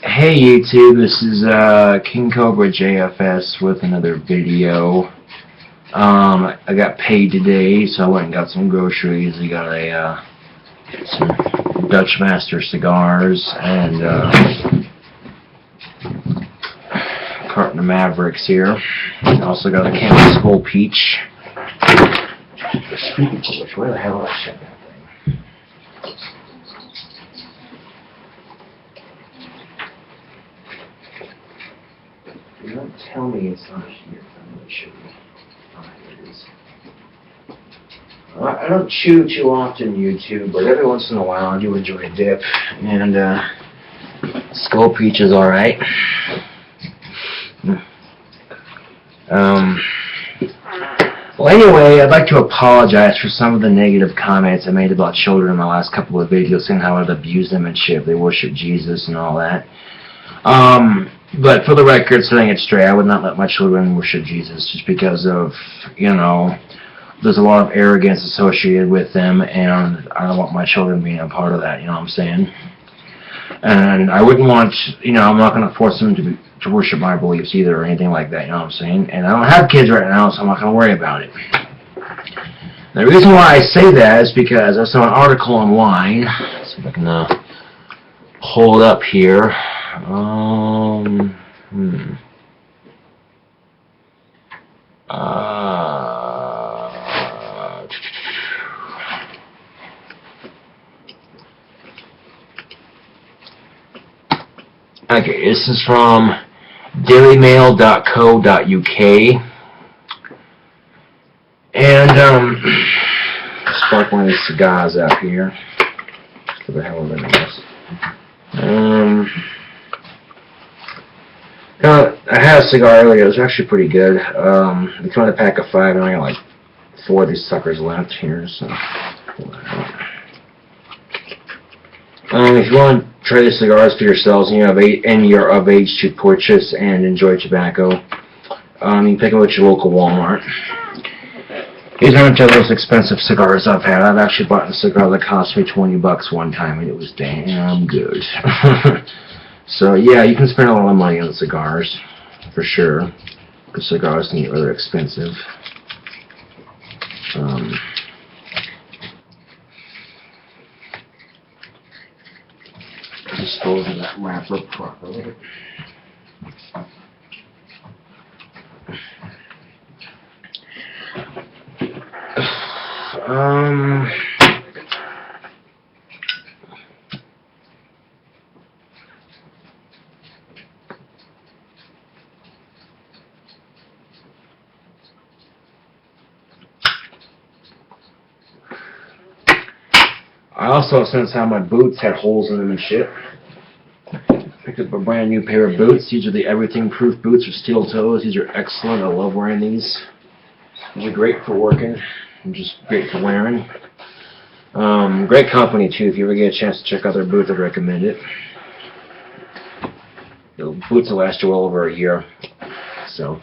Hey YouTube, this is KingCobraJFS with another video. I got paid today, so I went and got some groceries. I got some Dutch Master cigars and a carton of Mavericks here. I also got a can of Skull Peach. Speaking of which, where the hell did I shut that thing? You don't tell me it's not here. It should be. Oh, here it is. I don't chew too often, YouTube, but every once in a while I do enjoy a dip. And Skull Peach is alright. Well, anyway, I'd like to apologize for some of the negative comments I made about children in my last couple of videos, saying how I'd abuse them and shit. They worship Jesus and all that. But for the record, setting it straight, I would not let my children worship Jesus just because of, you know, there's a lot of arrogance associated with them, and I don't want my children being a part of that, you know what I'm saying? And I wouldn't want, you know, I'm not going to force them to worship my beliefs either or anything like that, you know what I'm saying? And I don't have kids right now, so I'm not going to worry about it. The reason why I say that is because I saw an article online. Let's see if I can hold up here. Okay, this is from dailymail.co.uk, and spark one of these cigars out here. For the hell of it, I guess. I had a cigar earlier. It was actually pretty good. They come in a pack of 5, and I got like 4 of these suckers left here. So, if you want to try the cigars for yourselves, and you're of age to purchase and enjoy tobacco, you can pick them at your local Walmart. These aren't the most expensive cigars I've had. I've actually bought a cigar that cost me $20 one time, and it was damn good. So yeah, you can spend a lot of money on cigars, for sure, because cigars can get rather expensive. Dispose of that wrapper properly. I also, since how my boots had holes in them and shit, picked up a brand new pair of boots. These are the everything proof boots with steel toes. These are excellent. I love wearing these. These are great for working and just great for wearing. Great company too. If you ever get a chance to check out their boots, I'd recommend it. The boots will last you well over a year, so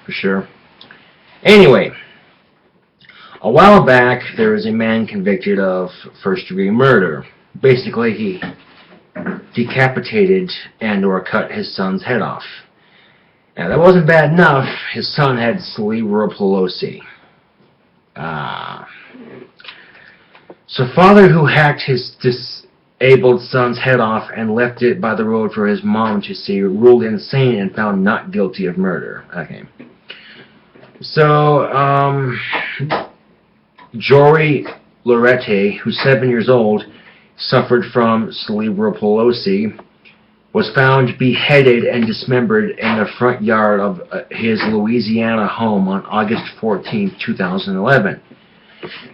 for sure. Anyway. A while back, there was a man convicted of first-degree murder. Basically, he decapitated and/or cut his son's head off. Now, that wasn't bad enough. His son had cerebral palsy. So, father who hacked his disabled son's head off and left it by the road for his mom to see ruled insane and found not guilty of murder. Okay. So, Jory Lorette, who's 7 years old, suffered from cerebral palsy, was found beheaded and dismembered in the front yard of his Louisiana home on August 14, 2011.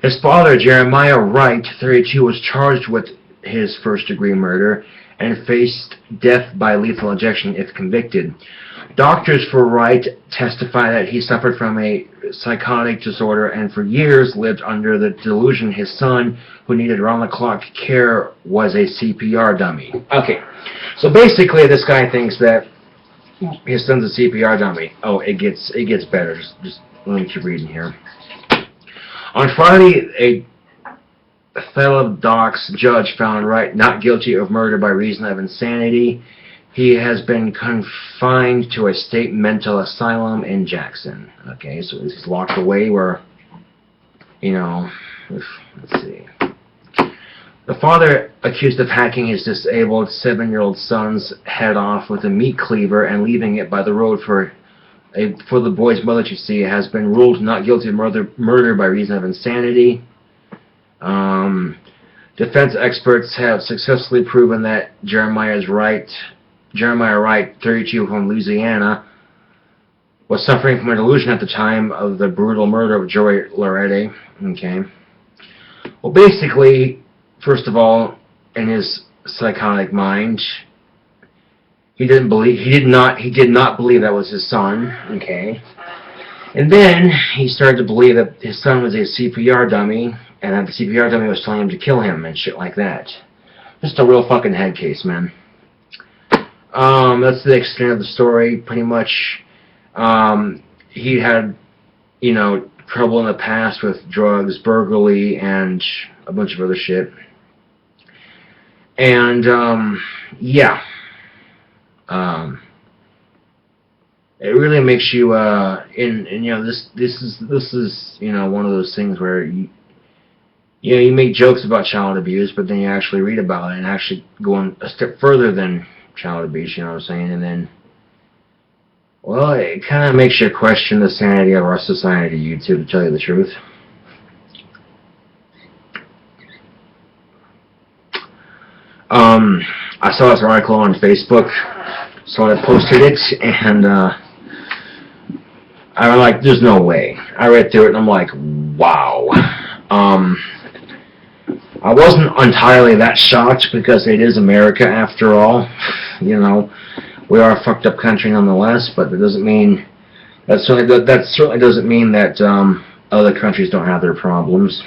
His father, Jeremiah Wright, 32, was charged with his first-degree murder and faced death by lethal injection if convicted. Doctors for Wright testify that he suffered from a psychotic disorder and for years lived under the delusion his son, who needed round-the-clock care, was a CPR dummy. Okay, so basically this guy thinks that his son's a CPR dummy. Oh, it gets better. Just let me keep reading here. On Friday, a fellow Docks judge found Wright not guilty of murder by reason of insanity. he has been confined to a state mental asylum in Jackson. Okay, so he's locked away where, you know, let's see. The father, accused of hacking his disabled 7-year-old son's head off with a meat cleaver and leaving it by the road for the boy's mother to see, has been ruled not guilty of murder by reason of insanity. Defense experts have successfully proven that Jeremiah Wright, 32, from Louisiana, was suffering from a delusion at the time of the brutal murder of Joy Lorette. Okay. Well, basically, first of all, in his psychotic mind, he did not believe that was his son. Okay. And then he started to believe that his son was a CPR dummy, and that the CPR dummy was telling him to kill him and shit like that. Just a real fucking head case, man. That's the extent of the story, pretty much. He had, you know, trouble in the past with drugs, burglary, and a bunch of other shit. And, yeah. It really makes you, you know, this is, you know, one of those things where you know, you make jokes about child abuse, but then you actually read about it and actually go a step further than child abuse, you know what I'm saying? And then, well, it kind of makes you question the sanity of our society, YouTube, to tell you the truth. I saw this article on Facebook, so I posted it, and I was like, there's no way. I read through it, and I'm like, wow. I wasn't entirely that shocked, because it is America after all. You know, we are a fucked up country nonetheless, but that doesn't mean, that certainly doesn't mean that other countries don't have their problems.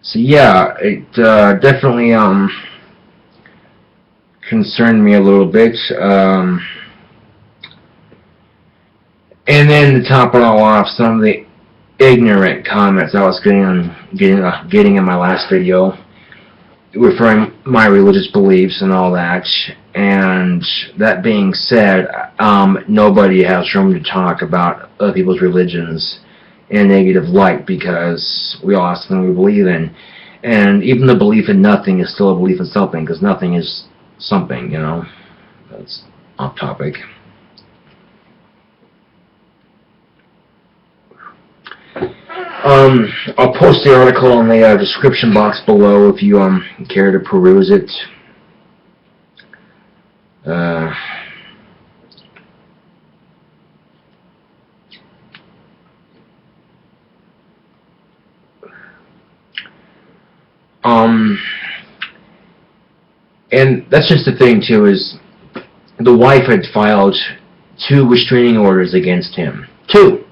So yeah, it definitely concerned me a little bit. And then to top it all off, some of the ignorant comments I was getting in my last video, referring my religious beliefs and all that. And that being said, nobody has room to talk about other people's religions in a negative light, because we all have something we believe in. And even the belief in nothing is still a belief in something, because nothing is something, you know. That's off topic. I'll post the article in the description box below if you care to peruse it. And that's just the thing too, is the wife had filed 2 restraining orders against him. 2!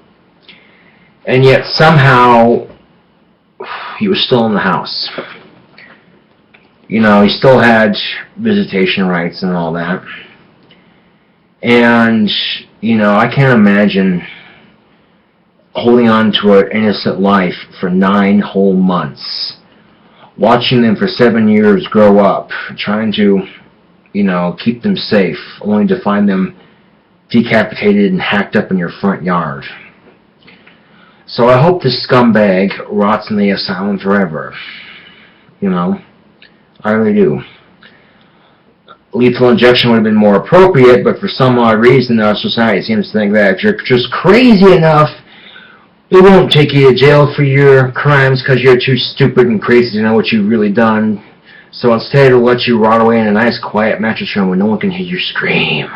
And yet somehow he was still in the house. You know, he still had visitation rights and all that. And, you know, I can't imagine holding on to an innocent life for 9 whole months. Watching them for 7 years grow up, trying to, you know, keep them safe, only to find them decapitated and hacked up in your front yard. So I hope this scumbag rots in the asylum forever. You know, I really do. Lethal injection would have been more appropriate, but for some odd reason our society seems to think that if you're just crazy enough, they won't take you to jail for your crimes because you're too stupid and crazy to know what you've really done. So instead, it'll let you rot away in a nice, quiet mattress room where no one can hear you scream.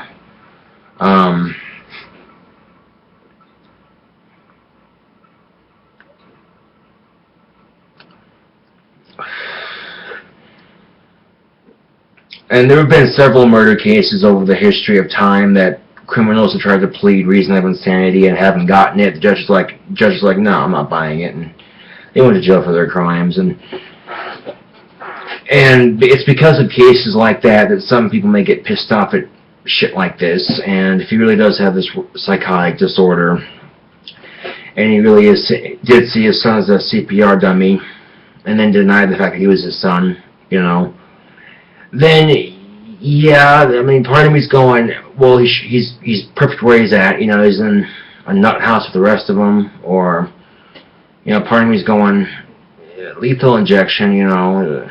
And there have been several murder cases over the history of time that criminals have tried to plead reason of insanity and haven't gotten it. The judge is like, no, I'm not buying it, and they went to jail for their crimes. And it's because of cases like that that some people may get pissed off at shit like this. And if he really does have this psychotic disorder, and he really did see his son as a CPR dummy, and then denied the fact that he was his son, you know, then yeah, I mean, part of me's going, well, he's perfect where he's at, you know, he's in a nut house with the rest of them, or, you know, part of me's going, lethal injection, you know.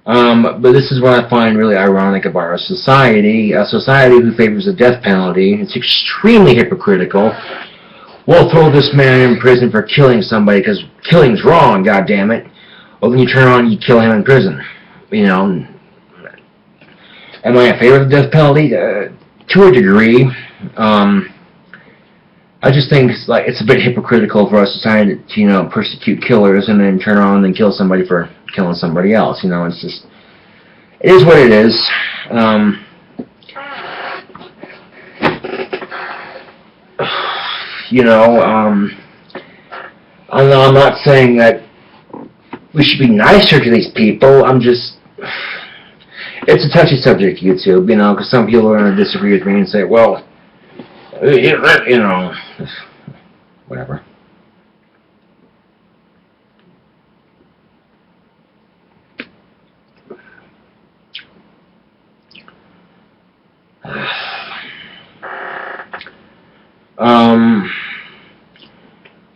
But this is what I find really ironic about our society, a society who favors the death penalty. It's extremely hypocritical. We'll throw this man in prison for killing somebody because killing's wrong, goddammit. Well, then you turn around and you kill him in prison. You know, am I in favor of the death penalty? To a degree. I just think it's a bit hypocritical for our society to, you know, persecute killers and then turn around and kill somebody for killing somebody else. You know, it's just, it is what it is. You know, I'm not saying that we should be nicer to these people. I'm just, it's a touchy subject, YouTube, you know, because some people are going to disagree with me and say, well, you know, whatever.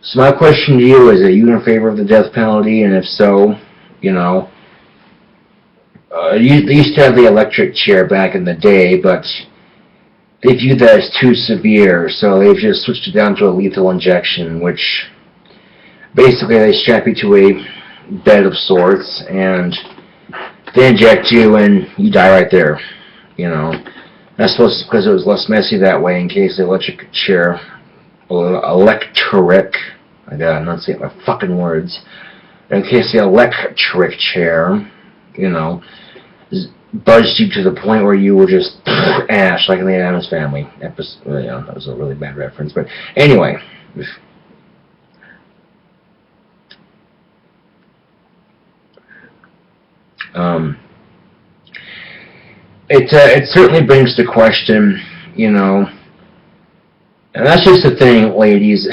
So my question to you is, are you in favor of the death penalty? And if so, you know, they used to have the electric chair back in the day, but they viewed that as too severe, so they've just switched it down to a lethal injection, which basically they strap you to a bed of sorts, and they inject you, and you die right there, you know. I suppose because it was less messy that way in case the electric, I gotta enunciate my fucking words, in case the electric chair, you know, buzzed you to the point where you were just ash, like in the Addams Family episode. You know, that was a really bad reference, but anyway. It certainly brings to question, you know, and that's just the thing, ladies.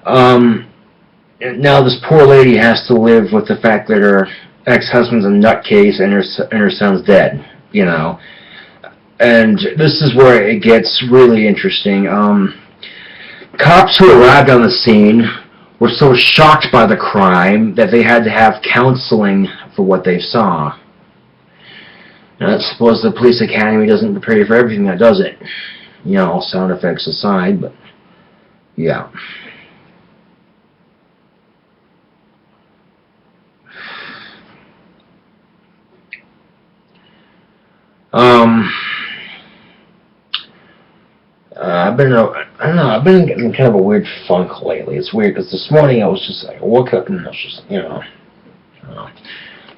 Now this poor lady has to live with the fact that her ex-husband's a nutcase and her son's dead, you know. And this is where it gets really interesting. Cops who arrived on the scene were so shocked by the crime that they had to have counseling for what they saw. Now, I suppose the police academy doesn't prepare you for everything, that does it? You know, all sound effects aside, but yeah. I've been getting kind of a weird funk lately. It's weird because this morning I was just like, I woke up and I was just, you know,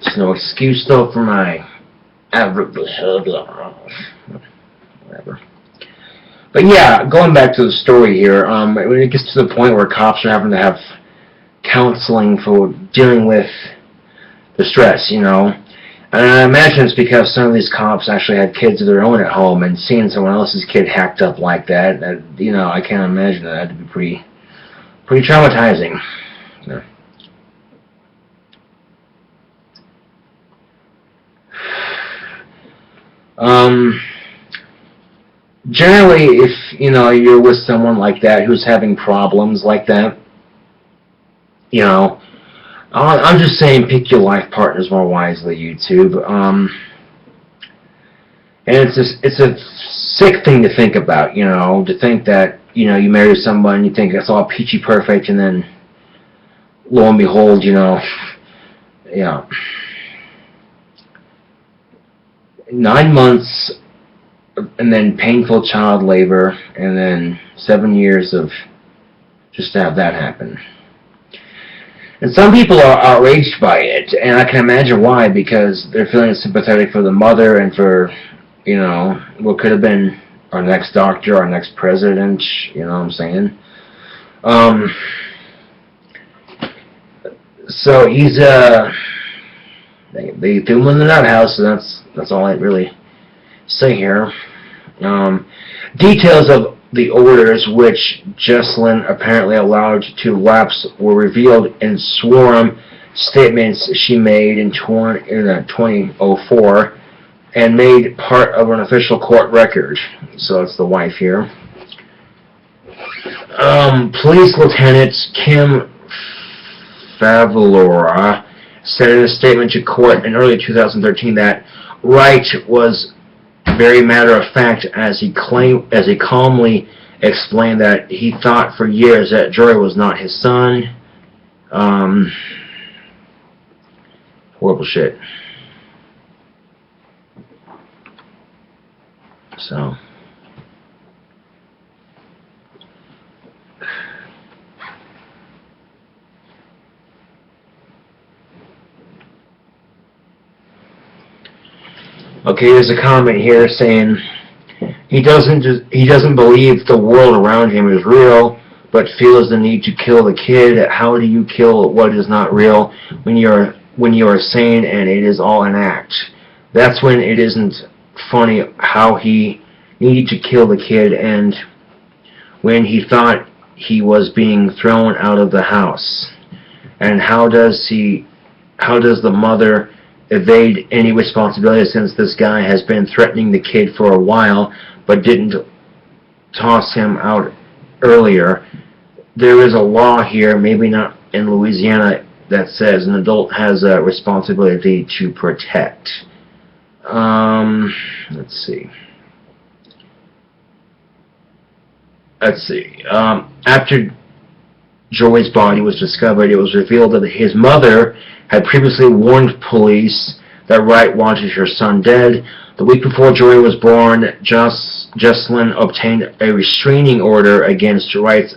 there's no excuse though for my average behavior, whatever. But yeah, going back to the story here, when it gets to the point where cops are having to have counseling for dealing with the stress, you know. And I imagine it's because some of these cops actually had kids of their own at home, and seeing someone else's kid hacked up like that, you know, I can't imagine that. That'd be pretty traumatizing. Yeah. Generally, if, you know, you're with someone like that who's having problems like that, you know, I'm just saying pick your life partners more wisely, YouTube. And it's a sick thing to think about, you know, to think that, you know, you marry someone, you think it's all peachy perfect, and then lo and behold, you know, yeah. 9 months, and then painful child labor, and then 7 years of just to have that happen. And some people are outraged by it, and I can imagine why, because they're feeling sympathetic for the mother and for, you know, what could have been our next doctor, our next president, you know what I'm saying? So he's, they threw him in the nut house, and that's all I really say here. Details of the orders which Jesselyn apparently allowed to lapse were revealed in sworn statements she made in 2004 and made part of an official court record. So it's the wife here. Police Lieutenant Kim Favalora said in a statement to court in early 2013 that Wright was very matter-of-fact as he calmly explained that he thought for years that Joy was not his son. Horrible shit. So. Okay, there's a comment here saying he doesn't believe the world around him is real, but feels the need to kill the kid. How do you kill what is not real when you are sane and it is all an act? That's when it isn't funny how he needed to kill the kid and when he thought he was being thrown out of the house. And how does the mother evade any responsibility since this guy has been threatening the kid for a while but didn't toss him out earlier? There is a law here, maybe not in Louisiana, that says an adult has a responsibility to protect. Let's see. After Joy's body was discovered, it was revealed that his mother had previously warned police that Wright wanted her son dead. The week before Joy was born, Jesselyn obtained a restraining order against Wright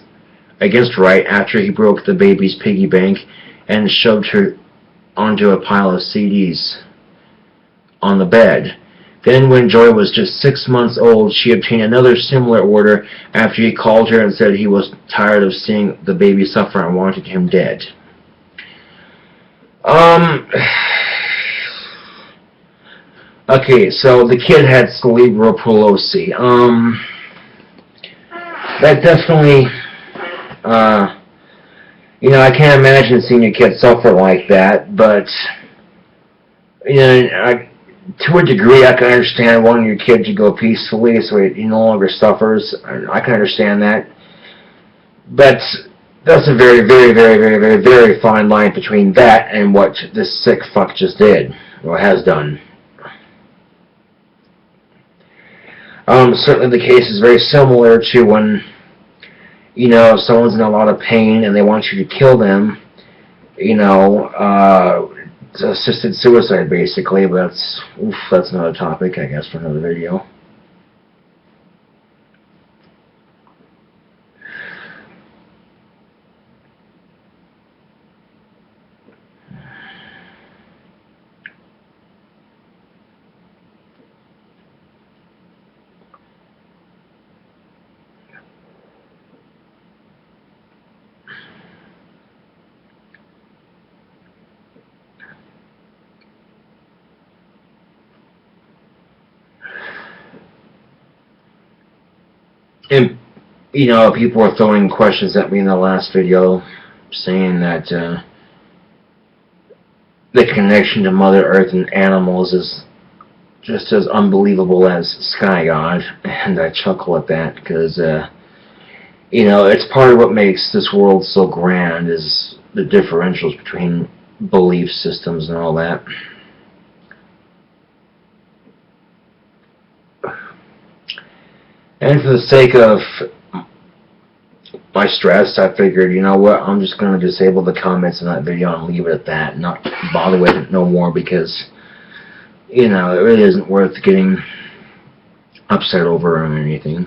after he broke the baby's piggy bank and shoved her onto a pile of CDs on the bed. Then when Joy was just 6 months old, she obtained another similar order after he called her and said he was tired of seeing the baby suffer and wanted him dead. Okay, so the kid had cerebral palsy. That definitely, I can't imagine seeing a kid suffer like that, but, to a degree, I can understand wanting your kid to go peacefully so he no longer suffers. I can understand that. But that's a very, very, very, very, very, very fine line between that and what this sick fuck just did, or has done. Certainly the case is very similar to when, someone's in a lot of pain and they want you to kill them, it's assisted suicide basically, but that's another topic, I guess, for another video. And, people were throwing questions at me in the last video saying that the connection to Mother Earth and animals is just as unbelievable as Sky God. And I chuckle at that because, it's part of what makes this world so grand is the differentials between belief systems and all that. And for the sake of my stress, I figured, you know what, I'm just going to disable the comments in that video and leave it at that, not bother with it no more because, it really isn't worth getting upset over or anything.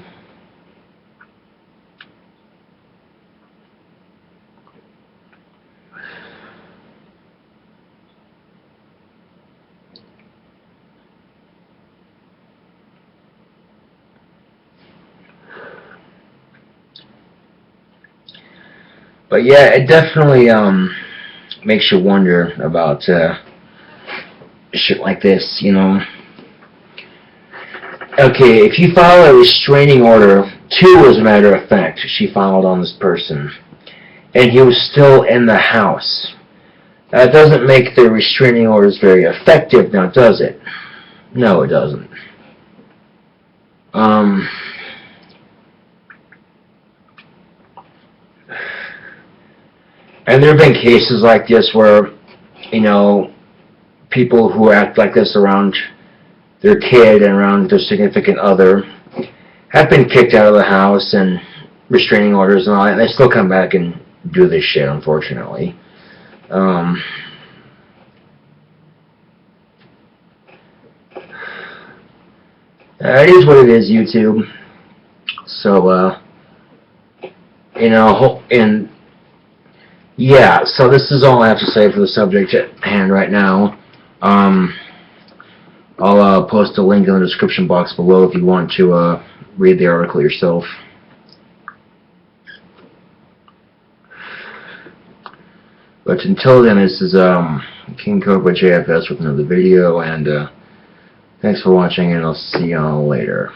But yeah, it definitely makes you wonder about shit like this, Okay, if you file a restraining order, 2 as a matter of fact, she filed on this person, and he was still in the house. That doesn't make the restraining orders very effective, now does it? No, it doesn't. And there have been cases like this where, you know, people who act like this around their kid and around their significant other have been kicked out of the house and restraining orders and all that, and they still come back and do this shit, unfortunately. It is what it is, YouTube. So, you know, and yeah, so this is all I have to say for the subject at hand right now. I'll post a link in the description box below if you want to read the article yourself. But until then, this is KingCobraJFS with another video, and thanks for watching, and I'll see y'all later.